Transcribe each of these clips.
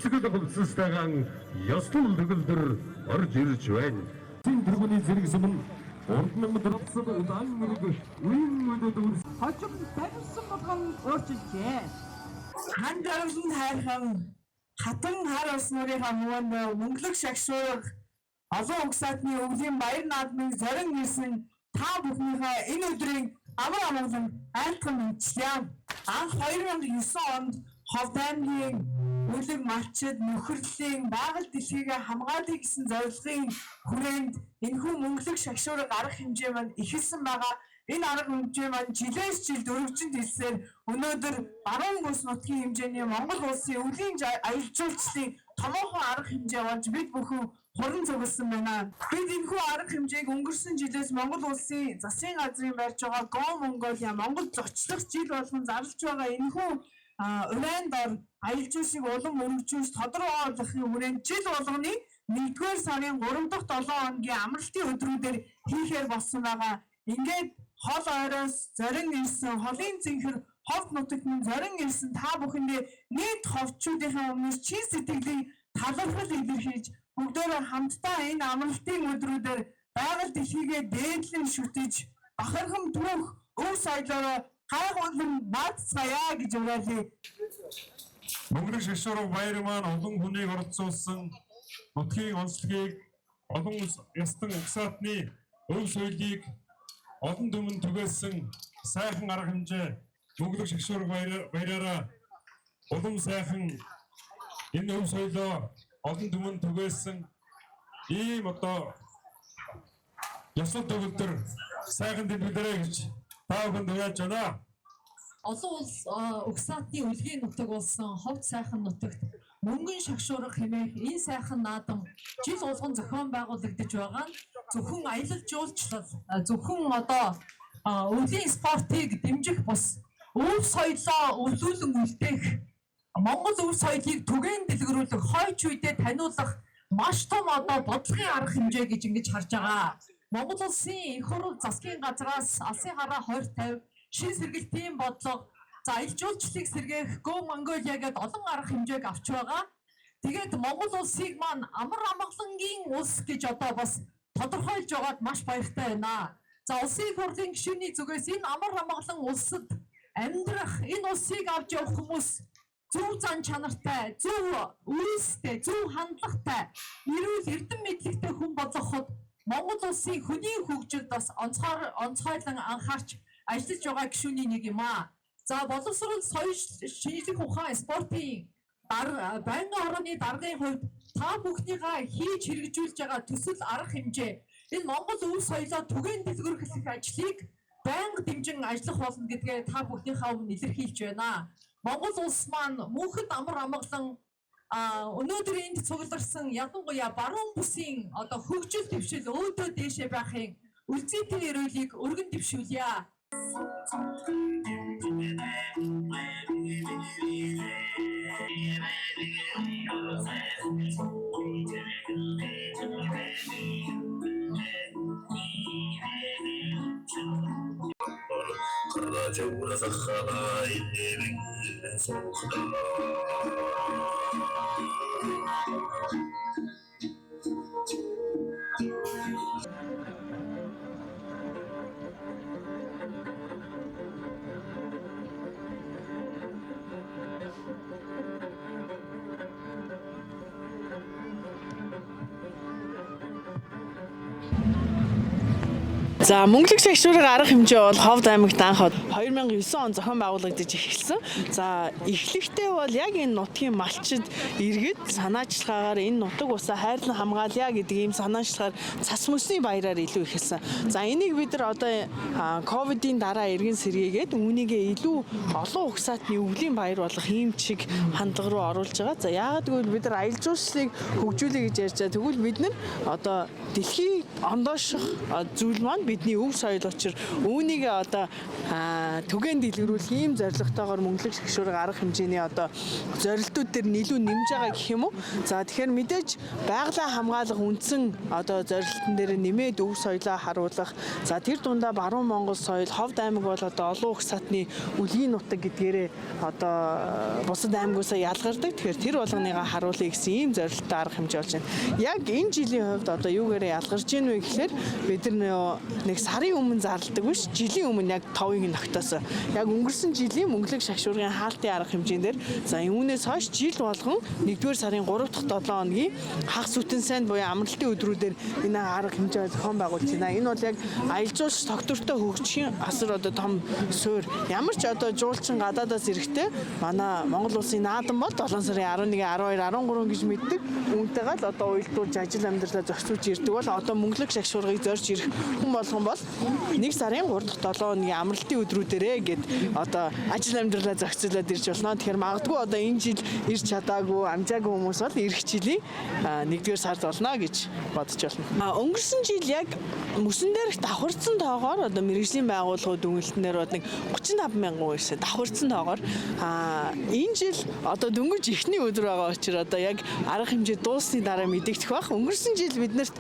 Сэтгэл хөдлөлтөйгэн ёслол төгөлдөр орж ирж байна. Тэн тэргүүний зэрэг сүмэн 3,000 төгсөг удаан мөрөг үеийн өдөр хожим тавьсан болгон өөрчилжээ. Хандарсан хайрхан хатан хар ус нурынхаа муунд мөнгөлөг шагшуурга олон угсаатны өвлийн баяр наадмыг зорин ирсэн та бүхнийхээ энэ өдрийн амар амгалан айлтган мэдчилээ. Анх 2009 онд Ховд аймгийн Үлэг малчид нөхөрлөлийн байгаль дэлхийг хамгаалъя гэсэн зорилгын хүрээнд энэхүү мөнгөлөг шагшуурга арга хэмжээ маань ихэлсэн байгаа. Энэ арга хэмжээ маань жилээс жил дөрвөлжинд хэлсээр өнөөдөр баруун бүс нутгийн хэмжээний Монгол улсын өвлийн аялал жуулчлалын томоохон арга хэмжээ болж бид бүхэн хуран цугласан байна. Бид энэхүү арга хэмжээг өнгөрсөн жилээс Монгол улсын засгийн газрын барьж байгаа Go Mongolia Монгол зочлох жил болгон зарлж байгаа энэхүү урайнд ор аялал жуулчлалыг улам өргөжүүлж тодорхой болгохын хүрээнд жил болгоны 1-р сарын 3 дахь 7 хоногийн амралтын өдрүүдээр хийхээр болсон байгаа. Ингээд хол ойроос зорин ирсэн холын цэнхэр ховд нутагт нь зорин ирсэн та бүхэндээ нийт ховчуудынхаа өмнөөс чин сэтгэлийг талархал илэрхийлж бүгдөө хамтдаа энэ амралтын өдрүүдээр байгаль дэлхийгээ дээдлэн шүтэж бахархам түүх өв соёлоор гайхуулан баацгаая гэж уриалъя. Мөнгөлөг шагшуурга баяр маань олон хүнийг оролцуулсан нутгийн онцлогийг олон ястан угсаатны өв соёлыг олон түмэн түгээсэн сайхан арга хэмжээ мөнгөлөг шагшуурга баяраараа улам сайхан энэ өв соёлоо олон түмэн түгээсэн ийм одоо ёслол төгөлдөр сайхан дэлбэлээрэй гэж та бүхэнд уриалж байна. Олон улс угсаатны үлгийн нутаг болсон Ховд сайхан нутагт мөнгөн шагшуурга хэмээх энэ сайхан наадам жил болгон зохион байгуулагдаж байгаа нь зөвхөн аялал жуулчлал зөвхөн одоо өвлийн спортыг дэмжих бус өв соёлоо өвлүүлэн үлдээх Монгол өв соёлыг түгээн дэлгэрүүлэх хойч үедээ таниулах маш том одоо бодлогын арга хэмжээ гэж ингэж харж байгаа. Монгол улсын их хурл засгийн газраас алсын хараа 2050 шин сэргэлтийн бодлого за аялал жуулчлалыг сэргээх Go Mongolia гэдэг олон арга хэмжээг авч байгаа. Тэгээд Монгол улсыг маань амар амгалангийн улс гэж одоо бас тодорхойлж байгаад маш баяртай байна. За улсын их хурлын гишүүний зүгээс энэ амар амгалан улсад амьдрах энэ улсыг авч явах хүмүүс зөв зан чанартай, зөв үйлстэй, зөв хандлагатай, эрүүл эрдэм мэдлэгтэй хүн болгоход Монгол улсын хүний хөгжилд бас онцгойлон анхаарч ажиллаж байгаа гишүүний нэг юм аа. За боловсрол соёл шинжлэх ухаан спортын байнгын хорооны даргын хувьд та бүхнийхээ хийж хэрэгжүүлж байгаа төсөл арга хэмжээ энэ Монгол өв соёлоо түгээн дэлгэрүүлэх ажлыг байнга дэмжин ажиллах болно гэдгээ та бүхнийхээ өмнө илэрхийлж байна. Монгол улс маань мөнхөд амар амгалан өнөөдөр энд цугларсан ялангуяа баруун бүсийн одоо хөгжил дэвшил өөдөө дээшээ байхын үлзийтэй эрүүлгийг өргөн дэвшүүлье. За мөнгөлөг шагшуурга арга хэмжээ бол Ховд аймагт анх 2009 он зохион байгуулагдаж эхэлсэн. За эхлэхдээ бол яг энэ нутгийн малчид иргэд санаачлагаагаар энэ нутаг усаа хайрлан хамгаалъя гэдэг ийм санаачлагаар цас мөсний баяраар илүү эхэлсэн. За энийг бид нар одоо ковидын дараа эргэн сэргээгээд үүнийгээ илүү олон угсаатны өвлийн баяр болох ийм чиг хандлага руу оруулж байгаа. За яагаад гэвэл бид нар аялал жуулчлалыг хөгжүүлэе гэж ярьж байгаа. Тэгвэл бид нар одоо дэлхийг ондооших зүйл маань бидний өв соёл учир үүнийг одоо түгээн дэлгэрүүлэх ийм зорилготойгоор мөнгөлөг шагшуурга арга хэмжээний одоо зорилтууд дээр нэлээд нэмж байгаа гэх юм уу. За тэгэхээр мэдээж байгалаа хамгаалах үндсэн одоо зорилтын дээр нэмээд өв соёлоо харуулах. За тэр дундаа баруун Монгол соёл, Ховд аймаг бол одоо олон уг сатны үлийн нутаг гэдгээрээ одоо бусад аймагуудаас ялгардаг. Тэгэхээр тэр болгоныгаа харуулъя гэсэн ийм зорилттой арга хэмжээ болж байна. Яг энэ жилийн хувьд одоо юугаараа ялгарч ийн вэ гэхээр бид нэг сарын өмнө зарладаг биш, жилийн өмнө яг 5-ыг ногтоосоо. Яг өнгөрсөн жилийн мөнгөлөг шагшуургын хаалтын арга хэмжээндээр за үүнээс хойш жил болгон 1-р сарын 3 дахь 7 хоногийн хагас үтэн сайн буюу амралтын өдрүүдээр энэ арга хэмжээ зохион байгуулж байна. Энэ бол яг аялал жуулч тогтвортой хөгжихийн асар одоо том суурь. Ямар ч одоо жуулчин гадаадаас ирэхдээ манай Монгол улсын наадам бол 7 сарын 11, 12, 13 гэж мэддэг. Үүнтэйгээ л одоо уялдуулж ажил амьдралаа зохицуулж ирдэг бол одоо мөнгөлөг шагшуургыг зорж ирэх хүн болгон бол 1 сарын 3 дахь 7 хоногийн амралтын өдрүүдээрээ гэд одоо ажил амьдралаа зохицуулаад ирж болно. Тэгэхээр магадгүй одоо энэ жил ирж чадаагүй, амжаагүй хүмүүс бол ирэх жилийн 1-р сард болно гэж бодож байна. Өнгөрсөн жил яг мөсөн дээрх давхарцсан тоогоор одоо мэргэжлийн байгууллагууд үнэлтнээр бод нэг 35 мянган үеэс давхарцсан тоогоор энэ жил одоо дөнгөж ихний өдөр байгаа учраас одоо яг арга хэмжээ дуусны дараа мэдэгдэх байх. Өнгөрсөн жил биднэрт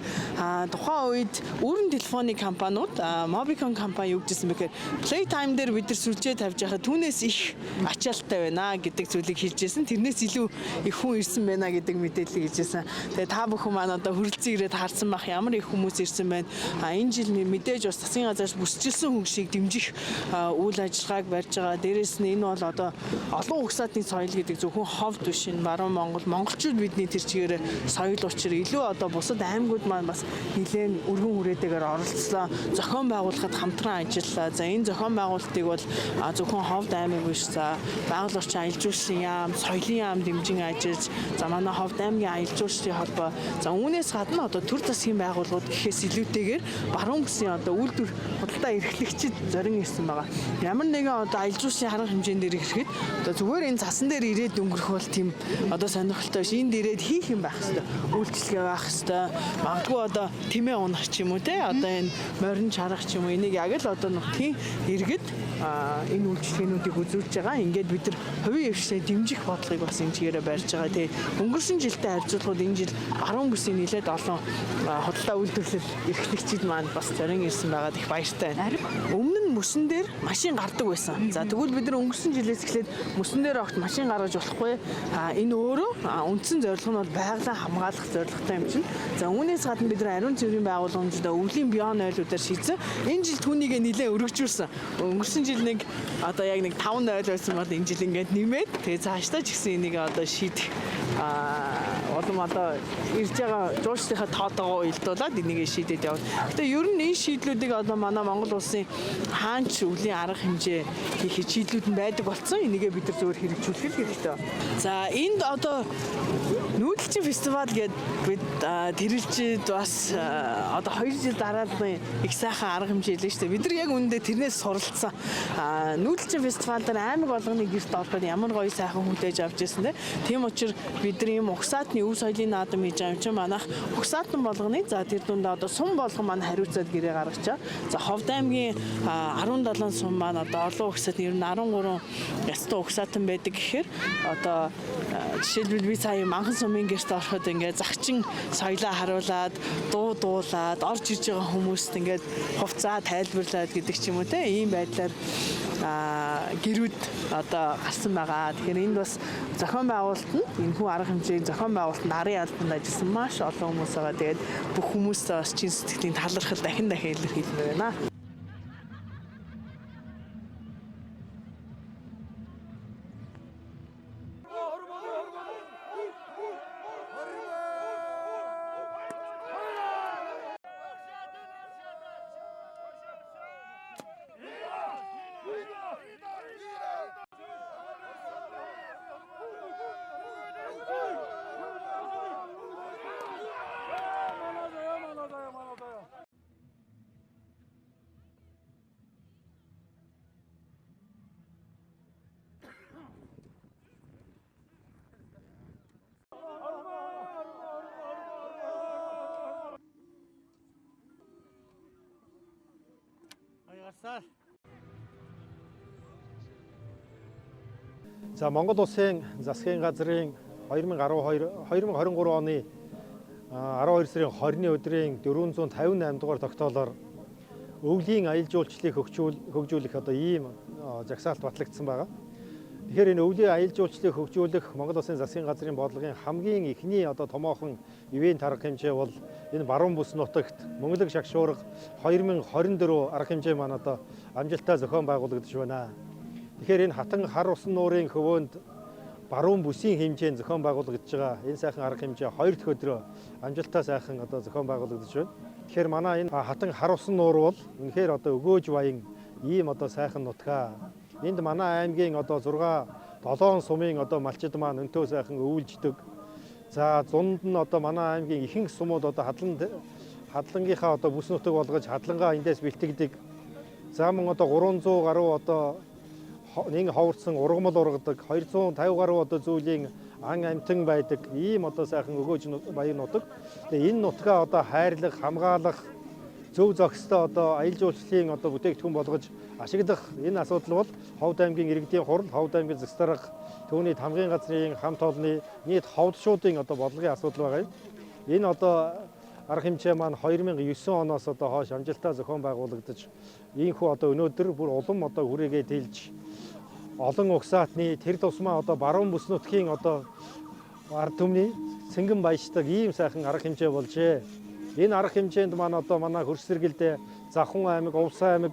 тухайн үед өрн телефоны компаниуд Mobicom компани юу гэжсэн бэхээр Playtime дээр бид нар сүлжээ тавьж байхад түүнээс их ачаалттай байна гэдэг зүйлийг хэлжсэн. Тэрнээс илүү их хүн ирсэн байна гэдэг мэдээлэл хэлжсэн. Тэгээ та бүхэн маань одоо хүрэлцэн ирээд харсан бах ямар их хүмүүс ирсэн байна. Энэ жил мэдээж бас засгийн газраас бүсчилсэн хөнгөшийг дэмжих үйл ажиллагааг барьж байгаа. Дээрээс нь энэ бол одоо олон угсаатны соёл гэдэг зөвхөн Ховд биш, энэ баруун Монгол монголчууд бидний тэр чигээр соёл учир илүү одоо бусад аймагуд маань бас нэлээд өргөн хүрээтэйгээр оролцлоо. Зохион байгуулахад хамтран ажиллалаа. За энэ зохион байгуулалтыг бол зөвхөн Ховд аймаг биш, за байгаль орчин аялал жуулчлалын яам, соёлын яам дэмжин ажиллаж, за манай Ховд аймгийн аялал жуулчлалын холбоо, за үүнээс гадна одоо төр засгийн байгууллагууд гэхээс илүүтэйгээр баруун бүсийн одоо үйлдвэр худалдаа эрхлэгчид зорин ирсэн байгаа. Ямар нэгэн одоо аялал жуулчлалын арга хэмжээнд ирэхэд одоо зүгээр энэ цасан дээр ирээд өнгөрөх бол тийм одоо сонирхолтой биш. Энд ирээд хийх юм байх хэрэгтэй. Үйлчлэгээ байх хэрэгтэй. Магадгүй одоо тэмээ унах ч юм уу те. Одоо энэ морин чарах ч юм уу энийг яг л одоо нутгийн иргэд энэ үйлчлэгээнүүдийг үзүүлж байгаа. Ингээд бид нар хувийн хвшлээ дэмжих бодлогыг бас энэ чигээрээ барьж байгаа. Тэгээ өнгөрсөн жилтэй харьцуулахад энэ жил баруун бүсийн нэлээд олон худалдаа үйлдвэрлэл эрхлэгчид маань бас зорин ирсэн байгаад их баяртай байна. Өмнө нь мөсөн дээр машин гардаг байсан. За тэгвэл бид нар өнгөрсөн жилээс эхлээд мөсөн дээр огт машин гаргаж болохгүй. Энэ өөрөө үндсэн зорилго нь бол байгалаа хамгаалах зорилготой юм чинь. За үүнээс гадна бид нар ариун цэврийн байгууламжуудаа өвлийн био нойлуудаар шийдсэн. Энэ жил түүнийг нэлээд өргөжүүлсэн. Өнгөрсөн жил нэг одоо яг нэг 5 нойл байсан бол энэ жил ингээд нэмээд тэгээ цаашдаа ч гэсэн энийг одоо шийдэх одоо ирж байгаа жуулчлалынхаа тоотойгоо уялдуулаад энийг шийдээд явна. Гэтэ ер нь энэ шийдлүүдийг одоо манай Монгол улсын хаанч өвлийн арга хэмжээ хийх шийдлүүд нь байдаг болсон. Энийгээ бид нар зөвөр хэрэгжүүлэх хэрэгтэй. За энд одоо нүүдэлчин фестивал гэдэг бид тэрэлжид бас одоо 2 жил дараалал их сайхан арга хэмжээ хэлсэн шүү дээ. Бид нар яг үүндээ тэрнээс суралцсан. Нүүдэлчин фестивал дээр аймаг болгоны гэрт ороход ямар гоё сайхан хүлээж авч ирсэн те. Тийм учраас бид нар ийм угсаатны өв соёлын наадам хийж байгаа юм чинь манайх угсаатан болгоны за тэр дундаа одоо сум болгон маань хариуцаад гэрээ гаргаж байгаа. За Ховд аймгийн 17 сум маань одоо олон угсаатны ер нь 13 ястаа угсаатан байдаг гэхээр одоо жишээлбэл би сая манхан сумын гэрт ороход ингээд загчин соёлоо харуулад дуу дуулаад орж ирж байгаа хүмүүст ингээд хувцаа тайлбарлаад гэдэг ч юм уу те ийм байдлаар гэрүүд одоо гарсан байгаа. Тэгэхээр энд бас зохион байгуулалт нь энэхүү арга хэмжээний зохион байгуулалт нарын албанд ажилласан маш олон хүмүүс байгаа. Тэгээд бүх хүмүүстээ бас чин сэтгэлийн талархал дахин илэрхийлмээр байна. За Монгол Улсын засгийн газрын 2023 оны 12 сарын 20-ны өдрийн 458 дугаар тогтоолоор өвлийн аялал жуулчлалыг хөгжүүлэх одоо ийм жагсаалт батлагдсан байгаа. Тэгэхээр энэ өвлийн аялал жуулчлалыг хөгжүүлэх Монгол Улсын засгийн газрын бодлогын хамгийн ихний одоо томоохон ивент арга хэмжээ бол энэ баруун бүс нутагт мөнглөг шагшуурга 2024 арга хэмжээ маань одоо амжилттай зохион байгуулагдаж байна. Тэгэхээр энэ хатан хар усан нуурын хөвөөнд баруун бүсийн хэмжээнд зохион байгуулагдж байгаа энэ сайхан арга хэмжээ 2 дахь өдрөө амжилттай сайхан одоо зохион байгуулагдаж байна. Тэгэхээр манай энэ хатан хар усан нуур бол үнэхээр одоо өгөөж баян ийм одоо сайхан нутгаа. Энд манай аймгийн одоо 6-7 сумын одоо малчид маань өнтөө сайхан өвөлждөг. За зунд нь одоо манай аймгийн ихэнх сумууд одоо хадлангийнхаа одоо бүс нутаг болгож хадлагаа эндээс бэлтгэдэг. За мөн одоо 300 гаруй одоо нэг ховорцсон ургамал ургадаг 250 гаруй одоо зүйлийн ан амтан байдаг ийм одоо сайхан өгөөж баян нутаг. Тэгээ энэ нутгаа одоо хайрлах, хамгаалах, зөв зохистой одоо аялал жуулчлалын одоо бүтээгдэхүүн болгож ашиглах энэ асуудал бол Ховд аймгийн иргэдийн хурал, Ховд аймгийн засаг дарга, түүний хамгийн газрын хамт олонны нийт ховдшуудын одоо бодлогын асуудал байгаа юм. Энэ одоо арга хэмжээ маань 2009 оноос одоо хойш амжилттай зохион байгуулагдаж ийхүү одоо өнөөдөр бүр улам одоо хүрээгээ тэлж олон угсаатны тэр тусмаа одоо баруун бүс нутгийн одоо ард түмний цэнгэн баяждаг ийм сайхан арга хэмжээ болжээ. Энэ арга хэмжээнд маань одоо манай хөрш сэргэлдээ Завхан аймаг, Увс аймаг,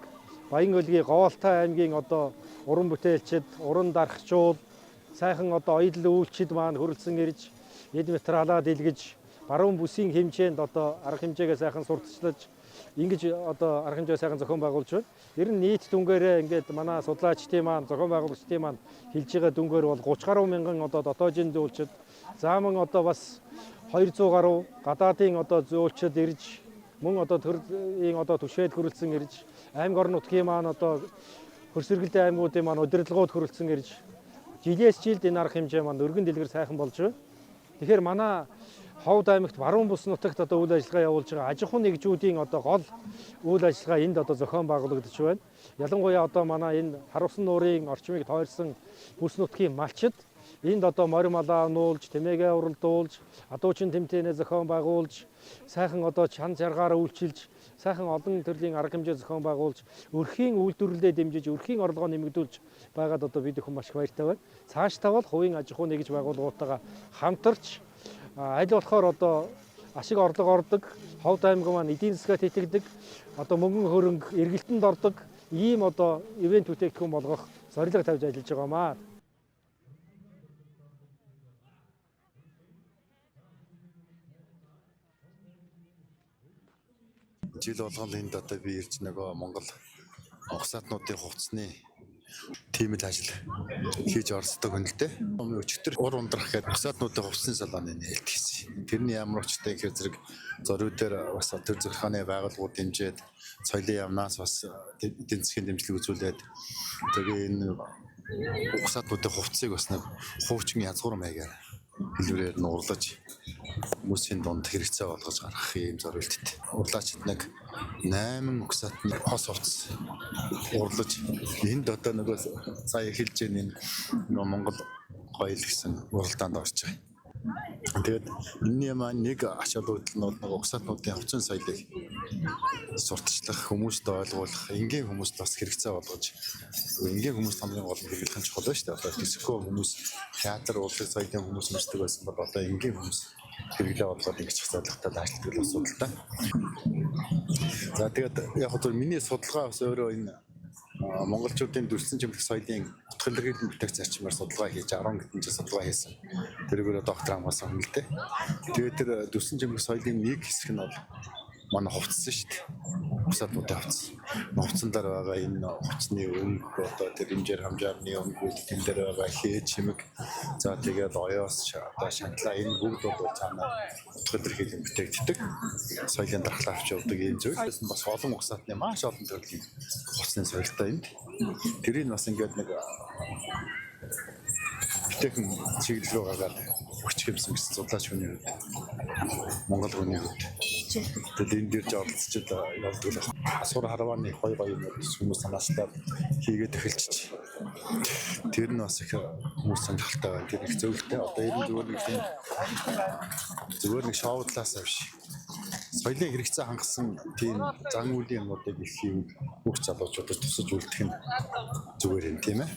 Баян-Өлгийн Говьалтай аймгийн одоо уран бүтээлчид, уран дарагчид, сайхан одоо оёлын үйлчид маань хөрөлцөн ирж, эд материалаа дэлгэж, баруун бүсийн хэмжээнд одоо арга хэмжээгээ сайхан сурталчлаж, ингэж одоо арга хэмжээ сайхан зохион байгуулж байна. Ер нь нийт дүнгээрээ ингээд манай судлаачдын маань, зохион байгуулагчдын маань хэлж байгаа дүнгээр бол 30 гаруй мянган одоо дотоодын зөвлөлчд, зааман одоо бас 200 гаруй гадаадын одоо зөвлөлчд ирж, мөн одоо төрлийн одоо түшээд хөрөлцөн ирж, аймаг орон нутгийн маань одоо хөрсөргөлтэй аймагуудын маань удирдлагууд хөрөлцөн ирж, жилээс жилд энэ арга хэмжээ маань өргөн дэлгэр сайхан болж байна. Тэгэхээр манай Ховд аймагт баруун бүс нутагт одоо үйл ажиллагаа явуулж байгаа аж ахуйн нэгжүүдийн одоо гол үйл ажиллагаа энд одоо зохион байгуулагдаж байна. Ялангуяа одоо манай энэ хар усан нуурын орчмыг тойрсон бүс нутгийн малчид энд одоо морь малаа нуулж, тэмээгээ уралдуулж, адуучин тэмтээнээ зохион байгуулж, сайхан одоо чан чаргаараа үйлчилж, сайхан олон төрлийн арга хэмжээ зохион байгуулж, өрхийн үйлдвэрлэлээ дэмжиж, өрхийн орлогоо нэмэгдүүлж байгаад одоо бид их маш баяртай байна. Цаашдаа бол хувийн аж ахуй нэгж байгууллагуудтайгаа хамтарч аль болохоор одоо ашиг орлого ордог, Ховд аймаг маань эдийн засгаад итгэдэг, одоо мөнгөн хөрөнгө эргэлтэнд ордог ийм одоо ивент бүтээгдэхүүн болгох зорилго тавьж ажиллаж байгаамаа. Жил болгон энд одоо би ирж нөгөө Монгол угсаатнуудын хувцсны тиймэл ажил хийж оролцдог хүн л дээ. Өчигдөр ур ундрах гэдэг угсаатнуудын хувцсны салааны нээлт хийсэн. Тэрний ямар очтой их зэрэг зориуд дээр бас төр зохионы байгууллагууд дэмжиж, соёлын яамнаас бас эдийн засгийн дэмжлэг үзүүлээд тэгээ энэ угсаатнуудын хувцсыг бас нэг хуучин язгуур маягаар хэлбэрээр нь урлаж хүмүүсийн дунд хэрэгцээ болгож гаргах юм зорилттой. Урлаачид нэг 8 угсаатны хос хувцас урлаж энд одоо нөгөө сая хэлж байгаа энэ Монгол гоёл гэсэн уралдаанд орж байгаа. Тэгээд энэний маань нэг ач холбогдол нь нэг угсаатнуудын хувцас соёлыг сурталчлах, хүмүүст ойлгуулах, энгийн хүмүүст бас хэрэгцээ болгож, энгийн хүмүүст хамгийн гол нь хэрэглэх нь чухал байна шүү дээ. Одоо диско хүмүүс, театр, урлаг соёлын хүмүүс мэддэг байсан бол одоо энгийн хүмүүс хэрэглээ бодлоод ингэж зорилготой ажилладаг л асуудалтай. За тэгээд яг хөө миний судалгаа бас өөрөө энэ монголчуудын дүрслэн чимлэх соёлын утга илэрхийлэл бүтээх зарчмаар судалгаа хийж 10 хэдэн жил судалгаа хийсэн. Тэргээр доктор хамгаалсан юм л дээ. Тэгээд тэр дүрслэн чимлэх соёлын нэг хэсэг нь бол манай хувцсан шүү дээ. Угсаатнуудын хувцас. Хувцсан дээр байгаа энэ хувцсны өнгө одоо тэр хэмжээр хамжаарны өнгө тэн дээр байгаа хээ чимэг. За тэгээд оёос одоо шантлаа энэ бүгд бол цаанаа утга илэрхийлэл бүтээгддэг. Соёлын дархлаа авч явдаг энэ зүйлс бас олон угсаатны маш олон төрлийн хувцсны соёлтой энд. Тэрийг бас ингээд нэг бүтээгэн чиглэл рүү гаргаад өгч хэмсэн гэсэн судлаач хүний хувьд Монгол хүний хувьд Тэгээд энэ дээр ч оролцож явдаг. Асуур харвааны гоё хүмүүс санаачлаад хийгээд эхэлчих. Тэр нь бас их хүмүүс сонирхолтой байна. Тэр их зөвлөлтэй. Одоо энэ зүгээр нэг шоу талаас биш. Соёлын хэрэгцээ хангасан тийм зан үйлийн юмнуудыг их хийв бүх залуучуудад тусаж үлдэх нь зүгээр юм тийм ээ.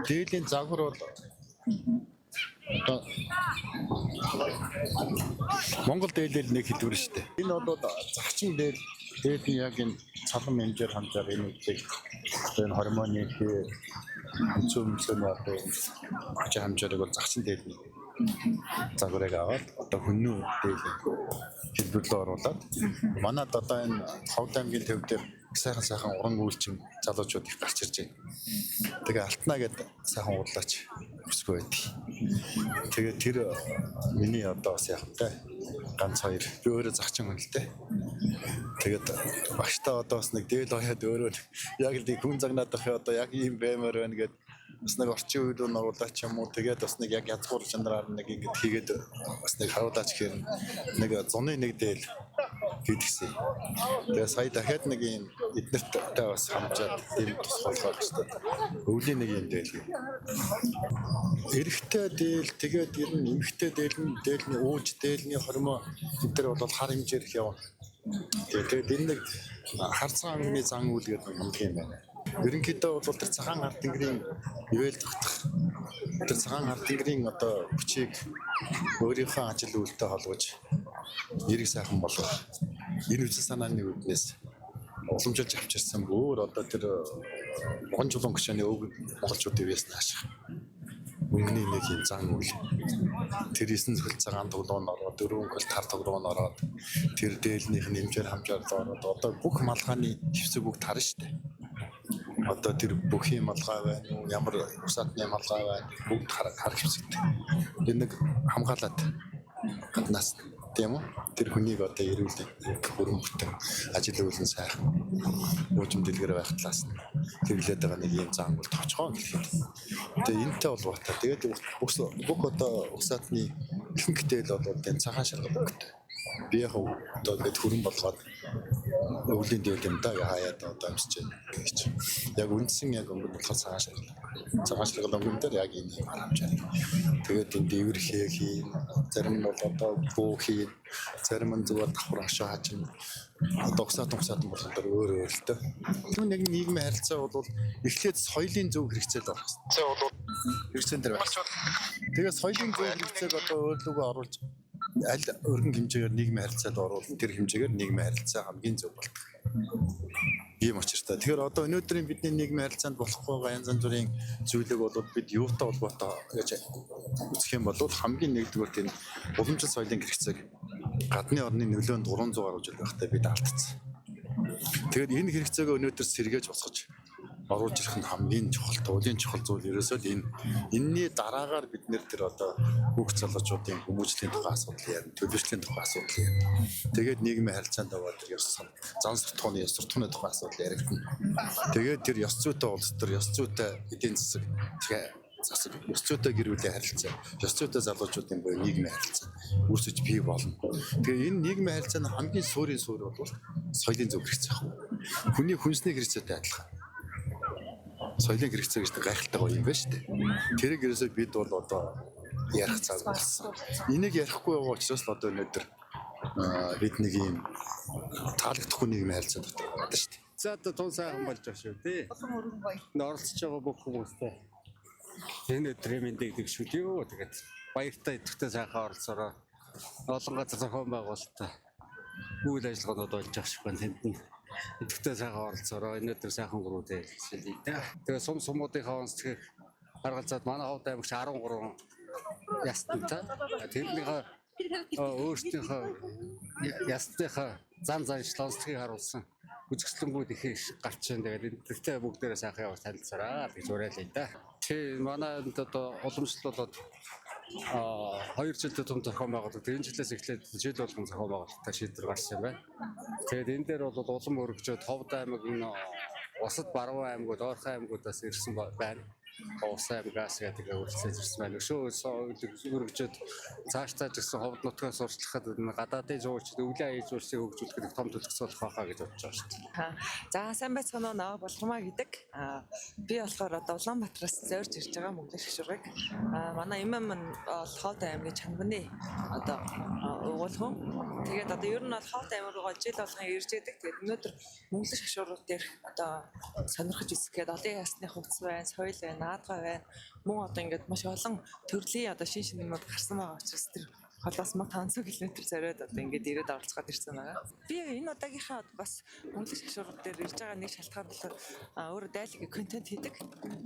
Дээлийн загвар бол Монгол дээлэл нэг хэлбэр шүү дээ. Энэ бол загчин дээд нь яг энэ цалан хэмжээр хандаар энэ үгийг энэ гормоны өнцөмцөний одоо хэмжээг бол загчин дээлний загварыг аваад одоо хүннүү дээлээ хэлбэрлэл оруулаад манад одоо энэ Ховд аймгийн төв дээр сайхан уран үйлчин залуучууд их гарч ирж байна. Тэгээ алтнаа гэдэг сайхан урлаач өсгөө байдгийг. Тэгээ тэр миний одоо бас яг та ганц хоёр би өөрөө загчин хүн л дээ. Тэгээд багштай одоо бас нэг дээл хаяад өөрөө яг л хүн загнаад ах одоо яг ийм баймаар байна гэдэг бас нэг орчин үед нь оруулаач юм уу. Тэгээд бас нэг яг язгуур чанараар нэг ингэж хийгээд бас нэг харуулаач гэхээр нэг зуны нэг дээл хийдгсэн. Тэгээ сая дахиад нэг юм эднэртэй бас хамжаад ийм тус болгох хэрэгтэй. Өвлийн нэг юм дээл. Эрэгтэй дээл тэгээд ер нь эмэгтэй дээлний ууж дээлний хормоо энэ төр бол хар хэмжээр их явна. Тэгээд энэ нэг хар цагаан ангины зан үйл гэдэг юм байна. Ерөнхийдөө бол тэр цагаан ард тэнгэрийн ивэл тогтох. Тэр цагаан ард тэнгэрийн одоо хүчийг өөрийнхөө ажил үйлдэлтэй холбож нэрийг сайхан болгох. Энэ үсэг санааны үүднээс уламжилж авчирсан бүр одоо тэр гонжлон гүшэний өг монголчуудын вэс нааших. Өмнөний нэг юм зан үйл. Тэр 9 зөвхөн цагаан тоглоом ороод 4 гол тар тоглоом ороод тэр дээлнийх нь хэмжээр хамжаар ороод одоо бүх малгайны хэвсэг бүх тарна штэ. Одоо тэр бүхий малгай байна уу ямар усаатны малгай байна бүгд хар хэвсэгтэй. Тэр нэг хамгаалаад гаднаас тийм үү тэр хүнийг одоо ирүүлдэг бүрэн бүтэн ажил үйлэн сайхан уужим дэлгэр байх талаас нь тэглээд байгаа нэг юм зан бол товчхон гэхэд тэгээ энэтэй бол бата тэгээд бүх одоо усаатны ихэнхдээ л бол энэ цагаан шаргал өгдөг би яг одоо гээд хүрэн болгоод өвлийн дээр юм да хаяад одоо амсч байна гэж яг үндсэн яг өнгө болохоор цагаан шаргал өнгөн дээр яг энэ юм харамжаа тэгээд энэ дэвэр хийн зарим нь бол одоо буу хийн зарим нь зүгээр давхар хашаа хаажин одоо угсаат болохоор өөр л дээ. Түүн яг нийгмийн харилцаа бол эхлээд соёлын зөв хэрэгцээ л байна. Хэрэгцээнд дээр байна. Тэгээд соёлын зөв хэрэгцээг одоо өөрлөгөө оруулж аль өргөн хэмжээгээр нийгмийн харилцаанд оруулах тэр хэмжээгээр нийгмийн харилцаа хамгийн зөв болдог. Ийм очиртай. Тэгэхээр одоо өнөөдрийн бидний нийгмийн харилцаанд болохгүй байгаа янз бүрийн зүйлэг бол бид юутай холбоотой гэж үзэх юм бол хамгийн нэгдүгээр тийм уламжлалт соёлын хэрэгцээг гадны орны нөлөөнд 300 гаруй жил байхдаа бид алдсан. Тэгээд энэ хэрэгцээг өнөөдөр сэргээж босгож оруулж ирэх нь хамгийн чухал, уулын чухал зүйл ерөөсөө л энэний дараагаар бид нэр тэр одоо бүх залуучуудын хүмүүжлийн тухай асуудал ярина, төлөвшлийн тухай асуудал ярина. Тэгээд нийгмийн харилцаанд байгаа тэр ёс зан суртахууны тухай асуудал яригдана. Тэгээд тэр ёс зүйтэй улс төр, ёс зүйтэй эдийн засаг ёс зүйтэй гэр бүлийн харилцаа, ёс зүйтэй залуучуудын буюу нийгмийн харилцаа үүсэж бий болно. Тэгээ энэ нийгмийн харилцааны хамгийн суурь бол соёлын зөв хэрэгцээ ах. Хүний хүнсний хэрэгцээтэй адилхан. Соёлын хэрэгцээ гэж гайхалтай гоё юм байна шүү дээ. Тэрийг ерөөсөө бид бол одоо ярих цаг болсон. Энийг ярихгүй байгаа учраас л одоо өнөөдөр бид нэг юм таалагдахгүй нийгмийн харилцаа дотор байна шүү дээ. За одоо тун сайхан болж байгаа шүү дээ. Олон өргөн гоё. Оролцож байгаа бүх хүмүүстэй энэ өдрийн мэндийг тэгшүүл юу тэгээд баяртай идэвхтэй сайхан оролцоороо олон газар зохион байгуулалтаа үйл ажиллагаанууд болж байгаа шиг байна тэнд нь идэвхтэй сайхан оролцоороо энэ өдөр сайхан гүрүүдээ хэлээ дээ. Тэгээд сумуудынхаа онцлог харгалзаад манай Ховд аймагч 13 ястантай тэрнийхээ өөрсдийнхөө ястныхаа зан онцлогийг харуулсан үзэсгэлэнгүүд их гарч байна. Тэгээд эндэртэй бүгдээрээ сайхан явж танилцаараа гэж уриалъя да. Тий манайд одоо уламжлал болоод 2 жилдээ том зохион байгуулалт энэ жилээс эхлээд жил болгон зохион байгуулалтаа шийдвэр гарсан юм байна. Тэгээд энэ дээр бол улам өргөжөөд Ховд аймаг, Усад Баруун аймагуд, Орхон аймагудаас ирсэн байна. Усаа газ гэдэг үргэлжлүүлж ирсэн байна. Өшөө өргөжөд цаашдаа ч гэсэн ховд нутгаа сурчлахад гадаадын зуучид өвлөө ээж улсыг хөгжүүлэхэд том төлөвлөс болох байхаа гэж бодож байгаа шүү дээ. За сайн байцгаана уу наваа болгомаа гэдэг. Би болохоор одоо Улаанбаатараас зорж ирж байгаа мөнгөлөг шгшургыг. Манай эмэм нь бол Ховд аймгийн Чанбаны одоо уулхан. Тэгээд одоо ер нь бол Ховд аймаг руу жил болгон ирж байдаг. Тэгээд өнөөдөр мөнгөлөг шгшургууд дээр одоо сонирхож үзэх гээд олон ясны хувцс байна, соёл байна, наадгай байна. Мөн одоо ингээд маш олон төрлийн одоо шин юмуд гарсан байгаа учраас тэр холоос 500 км зориод одоо ингээд ирээд оролцоход ирсэн байгаа. Би энэ удаагийнхаа бас мөнгөлөг шгшургууд дээр ирж байгаа нэг шалтгаан бол өөрөө дайлгийн контент хийдэг.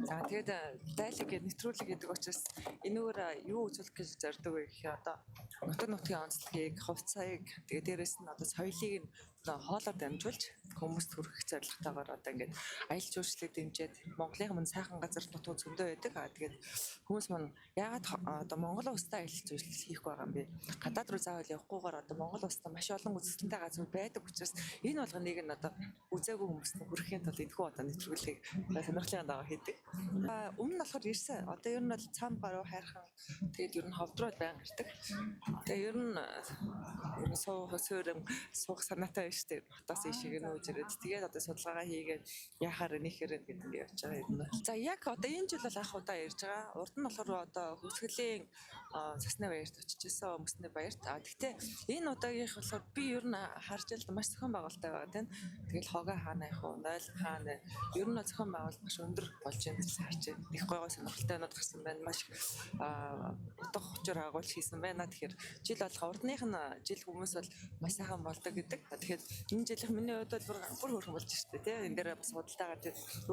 За тэгээд дайлыг нэвтрүүлэг гэдэг учраас энэгээр юу үзүүлэх гэж зорддог вэ гэхээр одоо нутаг нутгийн онцлогийг, хувцсыг тэгээд дээрэс нь одоо соёлыг хоолоор дамжуулж хүмүүст хүргэх зорилготойгоор одоо ингээд аялал жуулчлалыг дэмжиж Монголын мань сайхан газар нутгууд зөндөө байдаг. Тэгээд хүмүүс мань яагаад одоо Монгол улстай аялал жуулчлал хийх байгаа юм бэ? Гадаад руу заавал явахгүйгээр одоо Монгол улстай маш олон үзэсгэлэнтэй газар байдаг учраас энэ болгоныг нь одоо үзээгүй хүмүүст хүргэхийн тулд энэхүү одоо нэвтрүүлгийг сонирхлын дагаа хийдэг. Өмнө нь болохоор ирсэн. Одоо ер нь бол цам гаруй хайрхан тэгээд ер нь ховд руу байнг ирдэг. Тэгээд ер нь суух санаатай биш үү? Хотоос ишиг нүүж ирээд тэгээд одоо судалгаагаа хийгээд яхаар нэхэрэг гэдэг нь явж байгаа юм. За яг одоо энэ жил бол анх удаа ирж байгаа. Урд нь болохоор одоо хөвсгөлийн цасны баярт очиж исэн өмсний баярт. Гэхдээ энэ удаагийнх болохоор би ер нь харж л маш зохион байгуулалттай байгаа тийм. Тэгэл хогоо хаана явах вэ? Нойл хаана? Ер нь зохион байгуулалт маш өндөр болж байна гэж хайж байна. Их гой сонирхолтой юмуд гарсан байна. Маш утга учир агуулж хийсэн байна. Тэгэхээр жил болго урдных нь жил хүмүүс бол маш сайхан болдог гэдэг. Тэгэхээр энэ жилийн миний хувьд бол бүр хөөрхөн болж штэ тий. Энэ дээр бас худалдаагаар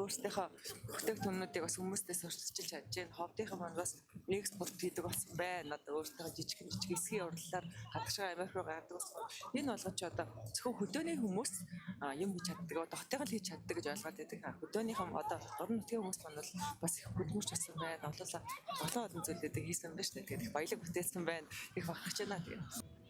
өөрсдийнхөө бүтээгдэхүүнүүдийг бас хүмүүстээ сурчилж чадж байна. Ховдынхаа мандаас экспорт хийдэг болсон байна. Одоо өөрсдийнхөө жижиг эсгийн урлалаар гадагшаа Америк руу гардаг болсон. Энэ болгоч одоо зөвхөн хөдөөний хүмүүс юм хийж чаддаг. Одоо хотын л хийж чаддаг гэж ойлгоод байдаг. Хөдөөнийхэн одоо орон нутгийн хүмүүс маань бас их хөдөлмөрч болсон байна. Олон зүйлүүдийг хийсэн байна штэ. Тэгэхээр их баялаг бүтээсэн байна. Их бахарч байна тэгээ.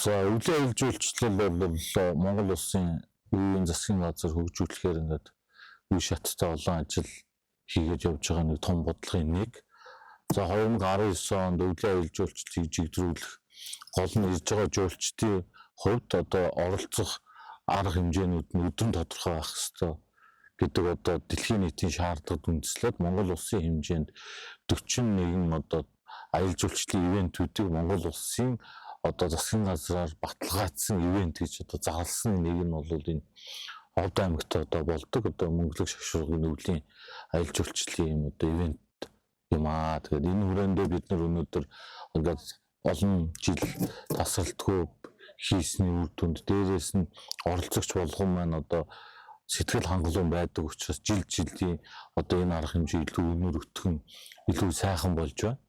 За өвлийн аюул жуулчлал бол Монгол улсын үеийн засгийн газар хөгжүүлэхээр ингээд үе шаттай олон ажил хийгээд явж байгаа нэг том бодлогын нэг. За 2019 онд өвлийн аюул жуулчлалыг жигдрүүлэх гол нь ирж байгаа жуулчдын хувьд одоо оролцох арга хэмжээнүүд нь өдрөн тодорхой байх ёстой гэдэг одоо дэлхийн нийтийн шаардлагад үндэслээд Монгол улсын хэмжээнд 41 одоо аюул жуулчлалын ивэнтүүдийг Монгол улсын одоо засгийн газраар баталгаажсан ивент гэж одоо зарласан нэг нь бол энэ Ховд аймагт одоо болдог одоо мөнгөлөг шагшургын өвлийн аюул жуулчлалын юм одоо ивент юм аа. Тэгэхээр энэ хүрээндээ бид нар өнөөдөр ингээд олон жил тасралтгүй хийсний үр дүнд дээрээс нь оролцогч болгон маань одоо сэтгэл хангалуун байдаг учраас жилийн одоо энэ арга хэмжээ илүү өнөр өтгөн илүү сайхан болж байна.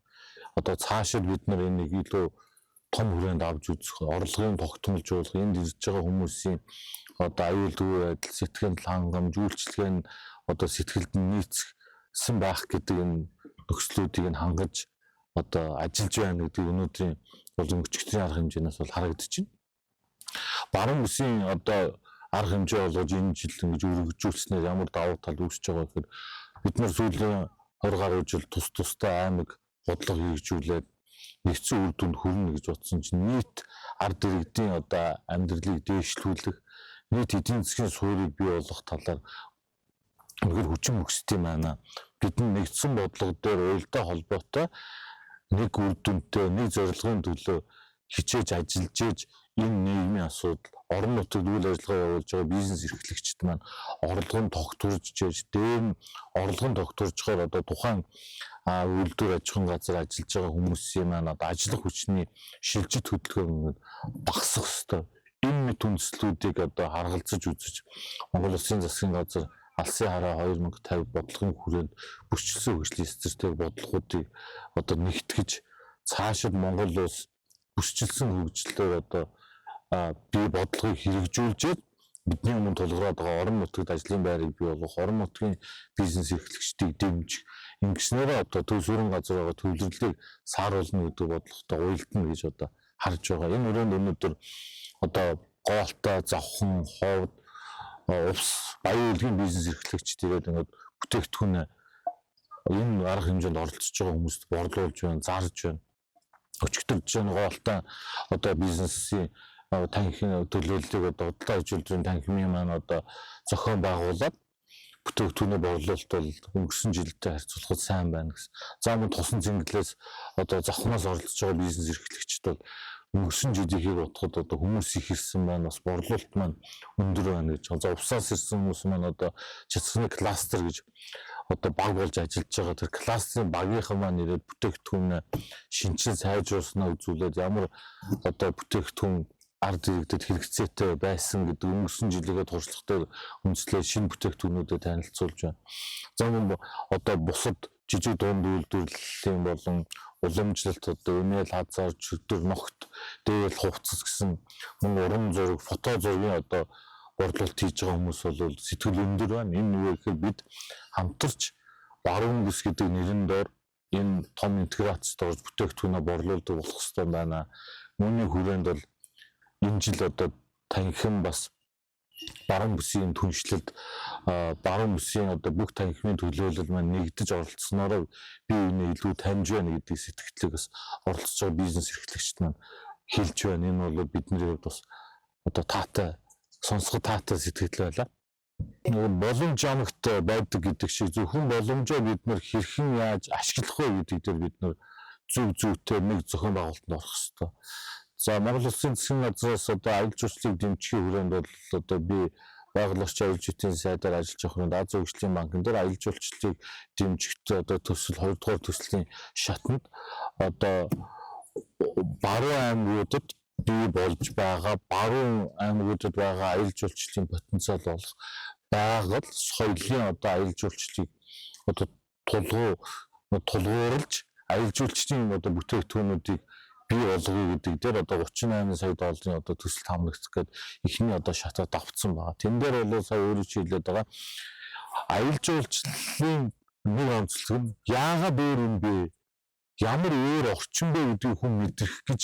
Одоо цаашид бид нар энийг илүү том хүрээнд авч үзэх, орлогын тогтмолжуулах, энд ирж байгаа хүмүүсийн одоо аюулгүй байдал, сэтгэл хангамж, үйлчлэгээ нь одоо сэтгэлд нь нийцсэн байх гэдэг энэ нөхцлүүдийг нь хангаж одоо ажиллаж байна гэдэг өнөөдрийн болон өчигдрийн арга хэмжээнээс бол харагдчихна. Баруун бүсийн одоо арга хэмжээ болгож энэ жил ингэж өргөжүүлснээр ямар давуу тал үүсэж байгаа гэхээр бид нар сүүлийн 20 гаруй жил тусдаа аймаг бодлого хэрэгжүүлээд нэгдсэн үр дүнд хүрнэ гэж бодсон чинь нийт ард иргэдийн одоо амьдралыг дээшлүүлэх, нийт эдийн засгийн суурийг бий болгох талаар өнөр хүчин өгсдөг юм байна. Бидний нэгдсэн бодлого дээр уялдаа холбоотой нэг үр дүнтэй, нэг зорилгын төлөө хичээж ажиллаж ээж энэ нийгмийн асуудал, орон нутагт үйл ажиллагаа явуулж байгаа бизнес эрхлэгчид маань орлого нь тогтворж ээж, дээр нь орлого нь тогтворж байгаа одоо тухайн үйлдвэр аж ахуйн газар ажиллаж байгаа хүмүүсийн маань одоо ажиллах хүчний шилжит хөдөлгөөн багасах ёстой. Энэ мэт үндэслүүдийг одоо харгалзаж үзэж Монгол Улсын засгийн газар Алсын хараа 2050 бодлогын хүрээнд бүрчилсэн хөгжлийн эсрэг бодлогуудыг одоо нэгтгэж цаашид Монгол улс бүрчилсэн хөгжлөөр одоо бие бодлогыг хэрэгжүүлжээд бидний өмнө тулгараад байгаа орон нутагт ажлын байрыг бий болгох, орон нутгийн бизнес эрхлэгчдийг дэмжих, ингэснээрээ одоо төв сүрэн газар байгаа төвлөрлөлийг сааруулна гэдэг бодлоготой уялдана гэж одоо харж байгаа. Энэ өрөөнд өнөөдөр одоо гоолтой, завхан, ховд, увс, баян үлгийн бизнес эрхлэгчид ирээд ингээд бүтээгдэхүүн энэ арга хэмжээнд оролцож байгаа хүмүүст борлуулж байна, зарж байна. Өчигдөр жишээ нь гоолтой одоо бизнесийн танхимын төлөөллийг одоо худалдаа аж үйлдвэрийн танхимын маань одоо зохион байгуулад бүтээгдэхүүнээ борлуулалт бол өнгөрсөн жилдээ харьцуулахад сайн байна гэсэн. За мөн тусан зинглээс одоо зохиноос оролцож байгаа бизнес эрхлэгчид бол өнгөрсөн жилийнхийг бодоход одоо хүмүүс их ирсэн байна, бас борлуулалт маань өндөр байна гэж. За увсаас ирсэн хүмүүс маань одоо чацны кластер гэж одоо баг болж ажиллаж байгаа тэр кластерын багийнхан маань ирээд бүтээгдэхүүнээ шинжлэн сайжруулснаа үзүүлээд ямар одоо бүтээгдэхүүн ард иргэдэд хэрэгцээтэй байсан гэдэг өнгөрсөн жилийнхээ туршлагатай үндэслээд шинэ бүтээгдэхүүнүүдэд танилцуулж байна. За мөн одоо бусад жижиг дунд үйлдвэрлэлийн болон уламжлалт одоо өнөөл хазаар чөлдөр ногт дээл хувцас гэсэн мөн уран зураг, фото зургийн одоо борлуулалт хийж байгаа хүмүүс бол сэтгэл өндөр байна. Энэ юу гэхээр бид хамтарч баруун бүс гэдэг нэрэн доор энэ том интеграцид орж бүтээгдэхүүнээ борлуулдаг болох хэрэгтэй байна. Үүний хүрээнд бол энэ жил одоо танхим бас баруун бүсийн түншлэлд баруун бүсийн одоо бүх танхимын төлөөлөл маань нэгдэж оролцсноор би энэ илүү таньж байна гэдэг сэтгэлийг бас оролцож байгаа бизнес эрхлэгчид маань хэлж байна. Энэ бол бидний хувьд бас одоо таатай сонсоход таатай сэтгэл байлаа. Боломж амагт байдаг гэдэг шиг зөвхөн боломжоо бид нар хэрхэн яаж ашиглах вэ гэдэг дээр бид нар зөв зүйтэй нэг зохион байгуулалтанд орох хэрэгтэй. За Монгол Улсын засгийн газраас одоо аюул жуулчлалыг дэмжихийн хүрээнд бол одоо би байгуулагч аюул жуулчлалын сайдаар ажиллаж байгаа хүнд Аз хөгжлийн банкн дээр аюул жуулчлалыг дэмжихдээ одоо төсөл 2 дугаар төслийн шатнд одоо баруун аймагуудад бий болж байгаа баруун аймагуудад байгаа аюул жуулчлалын потенциал болох байгаль соёлын одоо аюул жуулчлалыг одоо тулгуурлаж аюул жуулчлалын одоо бүтээгдэхүүнүүдийг бий болгоё гэдэг дээр одоо 38 сая долларын одоо төсөлд хамрагдах гээд ихний одоо шатад давцсан байгаа. Тэн дээр бол сая өөрөө хэлээд байгаа аюул жуулчлалын нэг онцлог нь яагаад өөр юм бэ? Ямар өөр орчин бэ гэдгийг хүн мэдрэх гэж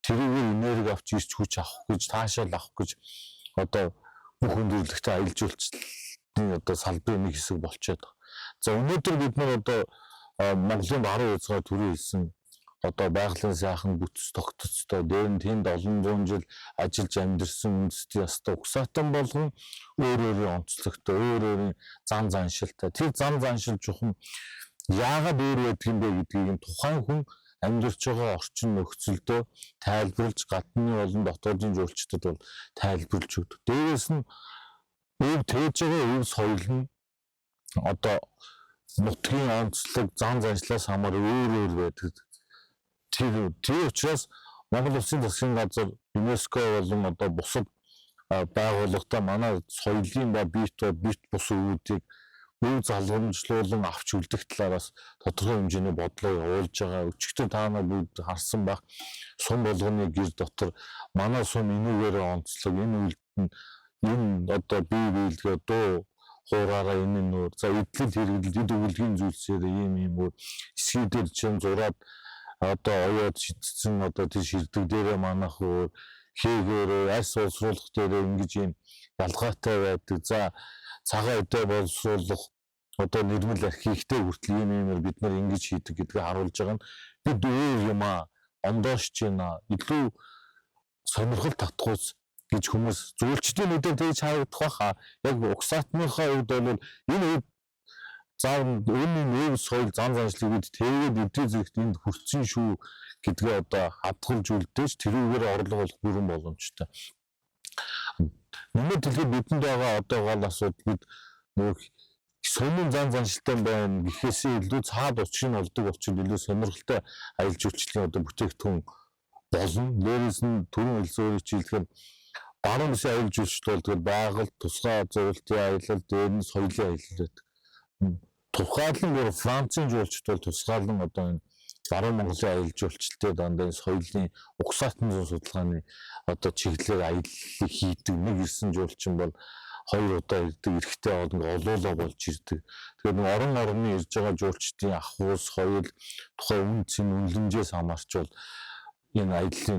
тэрийг энерги авч ирч хүч авах гэж таашаал авах гэж одоо бүх хүндрэлтэй аялал жуулчлалын одоо салбарын нэг хэсэг болчиход байгаа. За өнөөдөр бид нар одоо Монголын баруун хязгаар төрийн хэлсэн одоо байгалийн сайхан бүтц тогтцтой дээр нь тэнд олон зуун жил ажиллаж амьдэрсэн үндэстэн ястай угсаатан болгон өөр өөрийн онцлогтой өөр өөрийн зам заншилтай тэр зам заншил чухам яагаад өөр байдаг юм бэ гэдгийг тухайн хүн амьдарч байгаа орчин нөхцөлдөө тайлбарлаж гадны болон дотоодын жуулчдад бол тайлбарлаж өгдөг. Дээрээс нь өв тээж байгаа өв соёл нь одоо нутгийн онцлог зам заншлаас хамааран өөр байдаг. Тэр учраас Монгол Улсын засгийн газар ЮНЕСКО болон одоо бусад байгууллагатай манай соёлын ба бит бус үүдийг өв залгамжлуулан авч үлдэх талаараас тодорхой хэмжээний бодлого явуулж байгаа. Өчигдөр та нар бүгд харсан байх сум болгоны гэр дотор манай сум энүүгээр онцлог энэ үйлдэл энэ одоо бие биелгээ дуу хуураараа энэ нөр за эдлэл хэрэглэл эд өгүүлгийн зүйлсээр ийм өөр эсгийдэр чинь зураад одоо оёод шидсэн одоо тэр ширдэг дээрээ манах өөр хийгээр арьс боловсруулах дээрээ ингэж юм ялгаатай байдаг. За цагаан өдөө боловсруулах одоо нэрмэл архивтэй хүртэл ийм бид нар ингэж хийдэг гэдгийг харуулж байгаа нь бид өөр юм ондоошч байна. Илүү сонирхол татгуус гэж хүмүүс зөвлөлчдийн нүдээр тэгж харагдах баха. Яг угсаатныхаа хувьд бол энэ үед зам өнөө өв соёл зам заншлыг бид тэгээд эдийн зэрэгт энд хүрсэн шүү гэдгээ одоо хадгалж үлдээж тэрүүгээр орлого олох бүрэн боломжтой. Нэмээд хэлбэл бидэнд байгаа одоо гол асуудал бид нөгөө сумын зам заншилтай байна гэхээс илүү цаад учрыг олдог учраас илүү сонирхолтой аялал жуулчлалын одоо бүтээгдэхүүн болно. Дээрээс нь түрүүн хэлсэн хэлбэл баруун хэсгийн аялал жуулчлал бол байгальд тусгай зөвлөлтийн аялал дээр нь соёлын аялал байдаг. Тухайлан Францын жуулчд бол тусгаалan одоо энэ баруун Монголын аялал жуулчлалтай дандаа соёлын угсаатны зүүн судалгааны одоо чиглэлээр аяллыг хийдэг нэг ирсэн жуулчин бол 2 удаа ирдэг эрэгтэй олоолоо болж ирдэг. Тэгэхээр нэг орны ирж байгаа жуулчдын ахуйс соёл тухайн үн цэн үнэлэмжээс хамаарч бол энэ аяллаа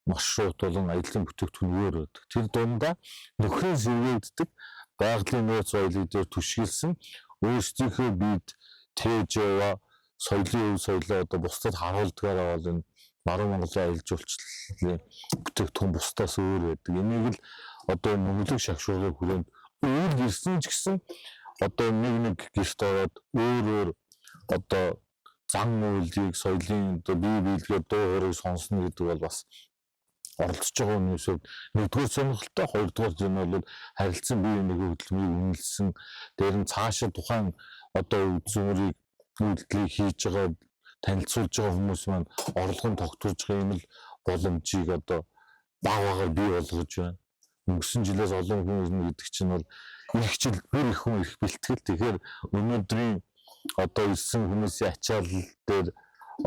маршрут болон аяллаа бүтээгдэхүүн өөр байдаг. Тэр дундаа нөхрийн сэргээгддэг байгалийн нөөц соёлыг дээр түшгэлсэн өөрсдийнхөө бид тээж яваа соёлын өв соёлоо одоо бусдад харуулдгаараа бол энэ баруун Монголын аялал жуулчлалын бүтээгдэхүүн бусдаас өөр байдаг. Энийг л одоо мөнгөлөг шагшуулгын хүрээнд өөр гэрсэн ч гэсэн одоо нэг гэрт ороод өөр одоо зам үйлдийг соёлын одоо бие биелгээ дуу хоорыг сонсно гэдэг бол бас оролцож байгаа хүмүүсүүд нэгдүгээр сонирхолтой, хоёрдугаар нь бол харилцан бие биенийхээ хөдөлмөрийг үнэлсэн дээр нь цаашаа тухайн одоо үзмөрийг үйлдэлийг хийж байгаа танилцуулж байгаа хүмүүс маань орлогын тогтворж байгаа юм л боломжийг одоо багаар бий болгож байна. Өнгөрсөн жилээс олон хүн ирнэ гэдэг чинь бол их жил бүр их хүн их бэлтгэл. Тэгэхээр өнөөдрийн одоо ирсэн хүмүүсийн ачаалал дээр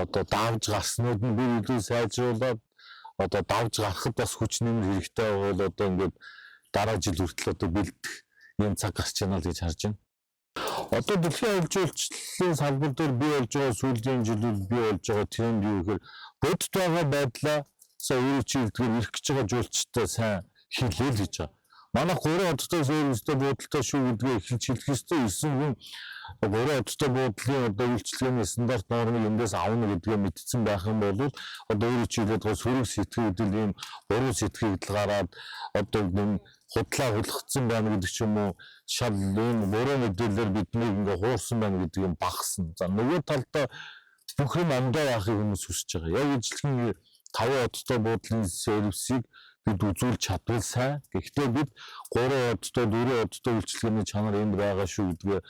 одоо давж гарснууд нь бүр илүү сайжруулаад одоо давж гарахад бас хүч нэмэр хэрэгтэй бол одоо ингээд дараа жил хүртэл одоо бэлдэх юм цаг гарч байна л гэж харж байна. Одоо дэлхийн аялал жуулчлалын салбар дээр бий болж байгаа сүүлийн жилүүд бий болж байгаа тренд юу гэхээр бодит байгаа байдлаа сая өөрөө чиглэлээр ирэх гэж байгаа жуулчтай сайн хэлээл гэж байгаа. Манайх 3 одтой serviceтэй буудалтай шүү гэдгээ эхэлж хэлэх ёстой. Ирсэн хүн 3 одтой буудлын одоо үйлчлэгээний стандарт нормыг эндээс авна гэдгээ мэдсэн байх юм бол одоо өөрөө чиглэлд гол сөрөг сэтгэгдэл ийм буруу сэтгэгдэл гараад одоо энэ худлаа хулгацсан байна гэдэг ч юм уу шал энэ буруу мэдээлэлээр биднийг ингээ хуурсан байна гэдэг юм багсан. За нөгөө талдаа бүх юм амдаа яахыг хүмүүс хүсэж байгаа. Яг ижилхэн 5 одтой буудлын сервисийг бид үзүүлж чадвал сайн. Гэхдээ бид 3 одтой 4 одтой үйлчлэгээний чанар энд байгаа шүү гэдгээ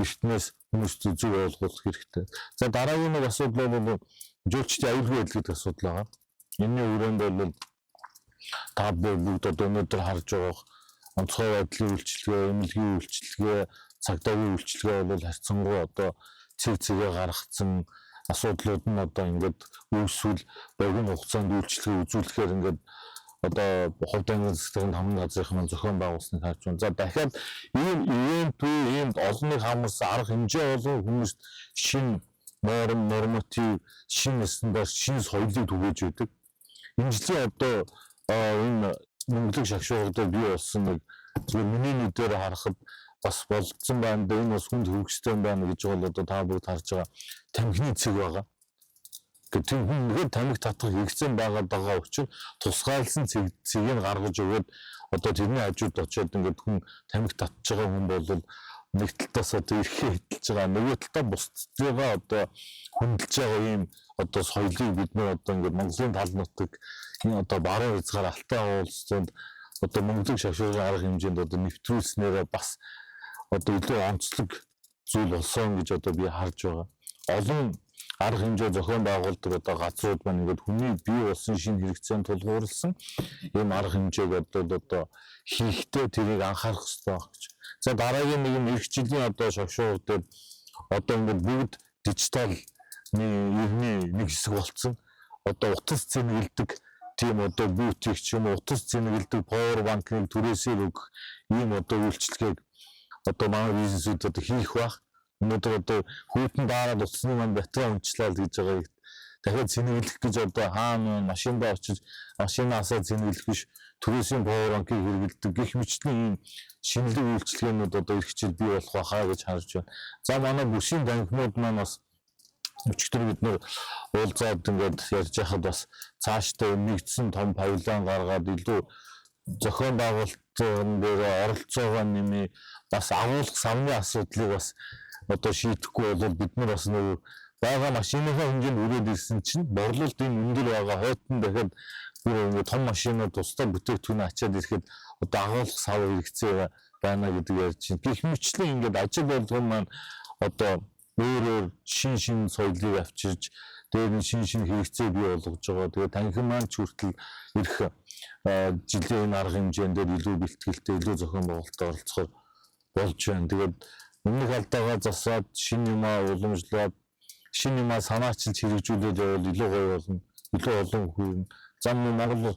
эртнээс хүмүүст зөв ойлгуулах хэрэгтэй. За дараагийн нэг асуудал бол жуулчдын аюулгүй байдал гэдэг асуудал байгаа. Энэний хүрээнд бол та бүгд одоо өнөөдөр харж байгаа онцгой байдлын үйлчлэгээ, эмнэлгийн үйлчлэгээ, цагдаагийн үйлчлэгээ бол харьцангуй одоо цэгээ гаргацсан асуудлууд нь одоо ингээд үүсвэл богино хугацаанд үйлчлэгээ үзүүлэхээр ингээд одоо хувьд англи засгийн хамт газрын маань зохион байгуулсныг харж байна. За дахиад ийм ивент иймд олоныг хамарсан арга хэмжээ болон хүмүүст шинэ норматив, шинэ стандарт, шинэ соёлыг түгээж өгдөг. имжлийн одоо энэ мөнгөлөг шагшуугуудад бий болсон нэг зүгээр миний нүдээр харахад бас болцсон байна. Энэ бас хүнд хөвгчтэй байна гэж бол одоо та бүгд харж байгаа тамхины цэг байгаа. Гэтэл хүн нэг тамхи татах хэрэгцээ байгаа учраас тусгаарласан цэгийг гаргаж өгөөд одоо тэрний хажууд очиод ингээд хүн тамхи татж байгаа хүн бол нэг талтаас одоо ирэхээ хэтэлж байгаа. Нөгөө талтаа бусдыгаа одоо хөндлөж байгаа ийм одоо соёлыг бид нөө одоо ингээд Монголын тал нутаг энэ одоо баруун хязгаар Алтай уулсанд одоо мөнгөлөг шагшуурын арга хэмжээнд одоо нэвтрүүлснээр бас одоо илүү онцлог зүйл болсон гэж одоо би харж байгаа. Олон арга хэмжээ зохион байгуулдаг одоо газрууд маань ингээд хүний бий болсон шинэ хэрэгцээнд тулгуурласан ийм арга хэмжээг одоо хийхдээ тэрийг анхаарах хэрэгтэй байна гэж. За дараагийн нэг эх жилийн одоо шагшуур дээр одоо ингээд бүгд дижитал нэг хэсэг болцсон. Одоо утас зэнгэлдэг тийм одоо бүүтийг ч юм уу утас зэнгэлдэг power bank-ыг түрээсээр өгөх ийм одоо үйлчлэгийг одоо манай бизнесүүд одоо хийх байх. Өнөөдөр одоо хүйтэн дараад утасны маань батарей унчлаад гэж байгаа. Дахиад зэнгэлэх гэж одоо хаана машиндаа очиж машинаасаа зэнгэлэх биш түрээсийн power bank-ыг хэрэглэдэг гэх мэтлийн ийм шинэлэг үйлчлэгээнүүд одоо их хичээл бий болох байхаа гэж харж байна. За манай бүсийн танхимууд маань бас өчигдөр бид нэр уулзаад ингээд ярьж байхад бас цаашдаа нэгдсэн том павильон гаргаад илүү зохион байгуулалтын дээр оролцоогоо нэмээ бас агуулга самны асуудлыг бас одоо шийдэхгүй бол бид нар бас нэг байгаа машиныхаа хэмжээнд үрээд ирсэн чинь борлуулалтын өндөр байгаа хойтон дахиад бүр ингээд том машинууд тусдаа бүтээгдэхүүн ачаад ирэхэд одоо агуулга сав хэрэгцээ байна гэдэг ярьж байна. Гэх мэтчлэн ингээд ажил болгон маань одоо өөр шин соёлыг авчирж дээр нь шин хэрэгцээ бий болгож байгаа. Тэгээд танхим маань ч хүртэл ирэх жилийн арга хэмжээндээ илүү бэлтгэлтэй, илүү зохион байгуулалтад оролцохоор болж байна. Тэгээд өмнөх алдаагаа засаад шин юмаа уламжлаад шин юмаа санаачилж хэрэгжүүлээд явал илүү гоё болно. Илүү олон хүн зам Монгол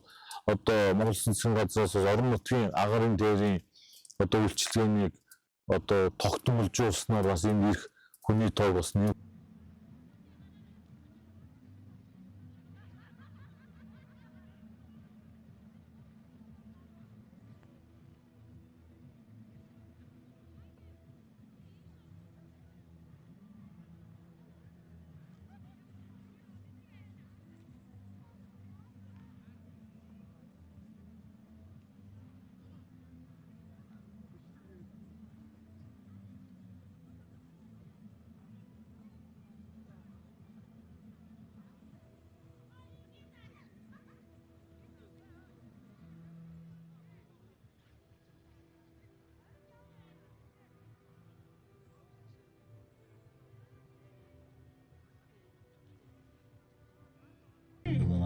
одоо Монгол Сүнслэг газраас орон нутгийн агарын дээрийн одоо үйлчлэгээнийг одоо тогтмолжуулснаар бас энэ их хүний тоо бас нэг Asaan